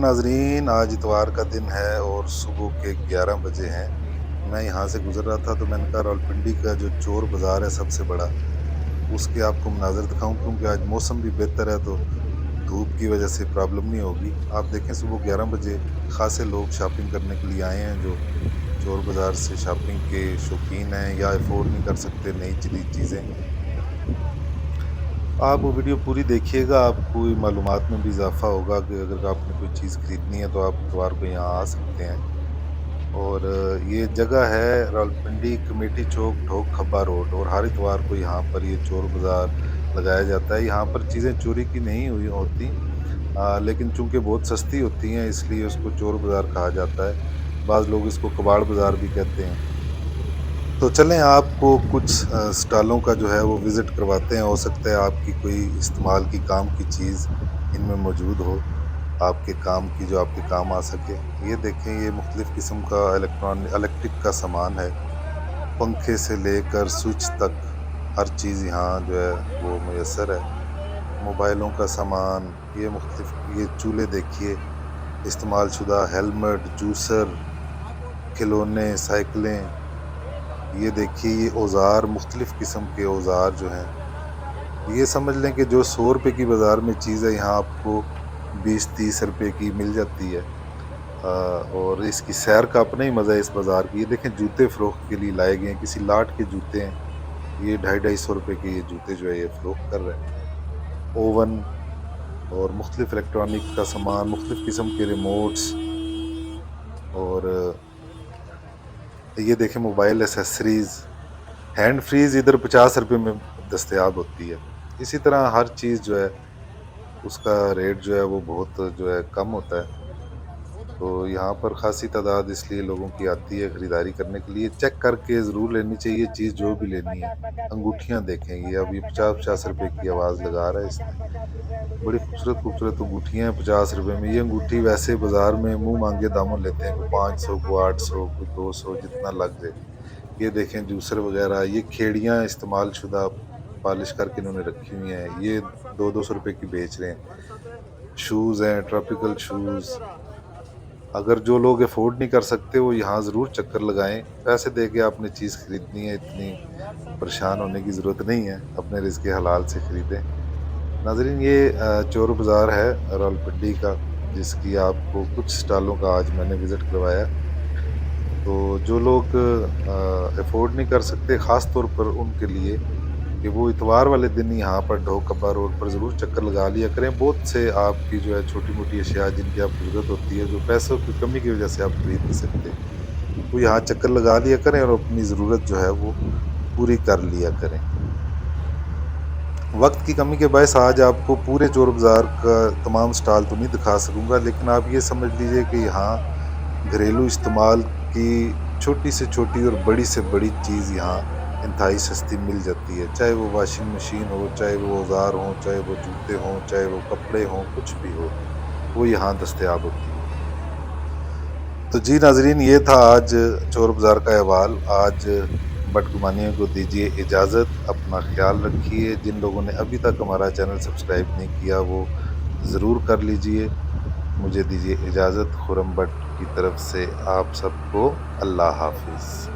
ناظرین، آج اتوار کا دن ہے اور صبح کے 11 بجے ہیں۔ میں یہاں سے گزر رہا تھا تو میں نے کہا راولپنڈی کا جو چور بازار ہے سب سے بڑا، اس کے آپ کو مناظر دکھاؤں، کیونکہ آج موسم بھی بہتر ہے تو دھوپ کی وجہ سے پرابلم نہیں ہوگی۔ آپ دیکھیں صبح 11 بجے خاصے لوگ شاپنگ کرنے کے لیے آئے ہیں، جو چور بازار سے شاپنگ کے شوقین ہیں یا افورڈ نہیں کر سکتے نئی جدید چیزیں۔ آپ وہ ویڈیو پوری دیکھیے گا، آپ کو معلومات میں بھی اضافہ ہوگا کہ اگر آپ نے کوئی چیز خریدنی ہے تو آپ اتوار کو یہاں آ سکتے ہیں۔ اور یہ جگہ ہے راولپنڈی کمیٹی چوک ڈھوک کھبا روڈ، اور ہر اتوار کو یہاں پر یہ چور بازار لگایا جاتا ہے۔ یہاں پر چیزیں چوری کی نہیں ہوئی ہوتی، لیکن چونکہ بہت سستی ہوتی ہیں اس لیے اس کو چور بازار کہا جاتا ہے۔ بعض لوگ اس کو کباڑ بازار بھی کہتے ہیں۔ تو چلیں آپ کو کچھ سٹالوں کا جو ہے وہ وزٹ کرواتے ہیں، ہو سکتا ہے آپ کی کوئی استعمال کی کام کی چیز ان میں موجود ہو، آپ کے کام کی، جو آپ کے کام آ سکے۔ یہ دیکھیں، یہ مختلف قسم کا الیکٹرک کا سامان ہے، پنکھے سے لے کر سوئچ تک ہر چیز یہاں جو ہے وہ میسر ہے۔ موبائلوں کا سامان، یہ مختلف، یہ چولہے دیکھیے، استعمال شدہ ہیلمٹ، جوسر، کھلونے، سائیکلیں۔ یہ دیکھیے، یہ اوزار، مختلف قسم کے اوزار جو ہیں، یہ سمجھ لیں کہ جو 100 روپے کی بازار میں چیز ہے یہاں آپ کو 20-30 روپے کی مل جاتی ہے۔ اور اس کی سیر کا اپنا ہی مزہ ہے اس بازار کی۔ یہ دیکھیں، جوتے فروخت کے لیے لائے گئے ہیں، کسی لاٹ کے جوتے ہیں، یہ 250-250 روپے کے یہ جوتے جو ہے یہ فروخت کر رہے ہیں۔ اوون اور مختلف الیکٹرانک کا سامان، مختلف قسم کے ریموٹس، اور یہ دیکھیں موبائل ایسیسریز، ہینڈ فریز ادھر 50 روپے میں دستیاب ہوتی ہے۔ اسی طرح ہر چیز جو ہے اس کا ریٹ جو ہے وہ بہت جو ہے کم ہوتا ہے۔ تو یہاں پر خاصی تعداد اس لیے لوگوں کی آتی ہے خریداری کرنے کے لیے۔ چیک کر کے ضرور لینی چاہیے چیز جو بھی لینی ہے۔ انگوٹھیاں دیکھیں، یہ ابھی 50-50 روپے کی آواز لگا رہا ہے اس نے۔ بڑی خوبصورت خوبصورت انگوٹھیاں ہیں 50 روپے میں۔ یہ انگوٹھی ویسے بازار میں منہ مانگے داموں لیتے ہیں، کوئی 500، کوئی 800، کوئی 200، جتنا لگ جائے۔ یہ دیکھیں جوسر وغیرہ، یہ کھیڑیاں استعمال شدہ پالش کر کے انہوں نے رکھی ہوئی ہیں، یہ 200-200 روپے کی بیچ رہے ہیں۔ شوز ہیں، ٹراپیکل شوز۔ اگر جو لوگ افورڈ نہیں کر سکتے وہ یہاں ضرور چکر لگائیں، پیسے دے کے آپ نے چیز خریدنی ہے، اتنی پریشان ہونے کی ضرورت نہیں ہے، اپنے رزق حلال سے خریدیں۔ ناظرین، یہ چور بازار ہے راولپنڈی کا، جس کی آپ کو کچھ سٹالوں کا آج میں نے وزٹ کروایا۔ تو جو لوگ افورڈ نہیں کر سکتے، خاص طور پر ان کے لیے کہ وہ اتوار والے دن یہاں پر ڈھوک کبا روڈ پر ضرور چکر لگا لیا کریں۔ بہت سے آپ کی جو ہے چھوٹی موٹی اشیاء جن کی آپ کو ضرورت ہوتی ہے، جو پیسوں کی کمی کی وجہ سے آپ خرید نہیں سکتے، وہ یہاں چکر لگا لیا کریں اور اپنی ضرورت جو ہے وہ پوری کر لیا کریں۔ وقت کی کمی کے باعث آج آپ کو پورے چور بازار کا تمام سٹال تو نہیں دکھا سکوں گا، لیکن آپ یہ سمجھ لیجئے کہ یہاں گھریلو استعمال کی چھوٹی سے چھوٹی اور بڑی سے بڑی چیز یہاں انتہائی سستی مل جاتی ہے، چاہے وہ واشنگ مشین ہو، چاہے وہ اوزار ہوں، چاہے وہ جوتے ہوں، چاہے وہ کپڑے ہوں، کچھ بھی ہو، وہ یہاں دستیاب ہوتی ہے۔ تو جی ناظرین، یہ تھا آج چور بازار کا احوال۔ آج بدگمانیوں کو دیجیے اجازت، اپنا خیال رکھیے۔ جن لوگوں نے ابھی تک ہمارا چینل سبسکرائب نہیں کیا وہ ضرور کر لیجئے۔ مجھے دیجیے اجازت، خرم بٹ کی طرف سے آپ سب کو اللہ حافظ۔